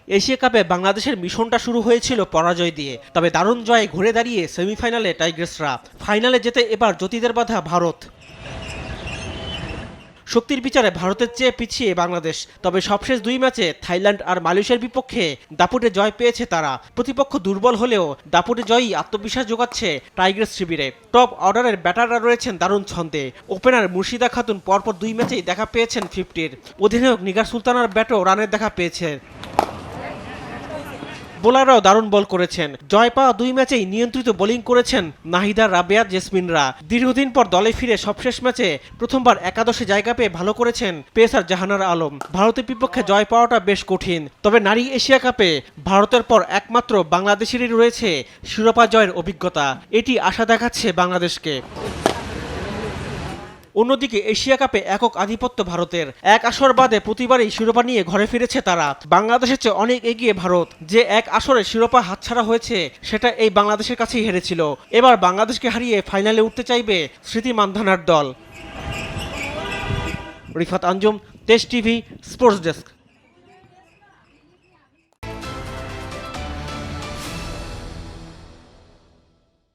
Asia কাপে বাংলাদেশের মিশনটা শুরু হয়েছিল পরাজয় দিয়ে, তবে দারুণ জয়ে ঘুরে দাঁড়িয়ে সেমিফাইনালে টাইগ্রেসরা। ফাইনালে যেতে এবার জ্যোতিদের বাধা ভারত। শক্তির বিচারে ভারতের চেয়ে পিছিয়ে বাংলাদেশ, তবে সবশেষ দুই ম্যাচে থাইল্যান্ড আর মালয়েশিয়ার বিপক্ষে দাপুটে জয় পেয়েছে তারা। প্রতিপক্ষ দুর্বল হলেও দাপুটে জয়ই আত্মবিশ্বাস যোগাচ্ছে টাইগ্রেস শিবিরে। টপ অর্ডারের ব্যাটাররা রয়েছেন দারুণ ছন্দে। ওপেনার মুর্শিদা খাতুন পরপর দুই ম্যাচেই দেখা পেয়েছেন 50-র। অধিনায়ক নিগার সুলতানার ব্যাটও রানের দেখা পেয়েছে। বোলাররাও দারুণ বল করেছেন। জয় পাওয়া দুই ম্যাচেই নিয়ন্ত্রিত বোলিং করেছেন নাহিদা, রাবেয়া, জেসমিনরা। দীর্ঘদিন পর দলে ফিরে সবশেষ ম্যাচে প্রথমবার একাদশে জায়গা পেয়ে ভালো করেছেন পেসার জাহানার আলম। ভারতের বিপক্ষে জয় পাওয়াটা বেশ কঠিন, তবে নারী এশিয়া কাপে ভারতের পর একমাত্র বাংলাদেশেরই রয়েছে শিরোপা জয়ের অভিজ্ঞতা। এটি আশা দেখাচ্ছে বাংলাদেশকে। অন্যদিকে এশিয়া কাপে একক আধিপত্য ভারতের। এক আসর বাদে প্রতিবারই শিরোপা নিয়ে ঘরে ফিরেছে তারা। বাংলাদেশের চেয়ে অনেক এগিয়ে ভারত। যে এক আসরে শিরোপা হাতছাড়া হয়েছে সেটা এই বাংলাদেশের কাছেই হেরেছিল। এবার বাংলাদেশকে হারিয়ে ফাইনালে উঠতে চাইবে স্মৃতি মান্ধানার দল। রিফাত আঞ্জুম, দেশ টিভি, স্পোর্টস ডেস্ক।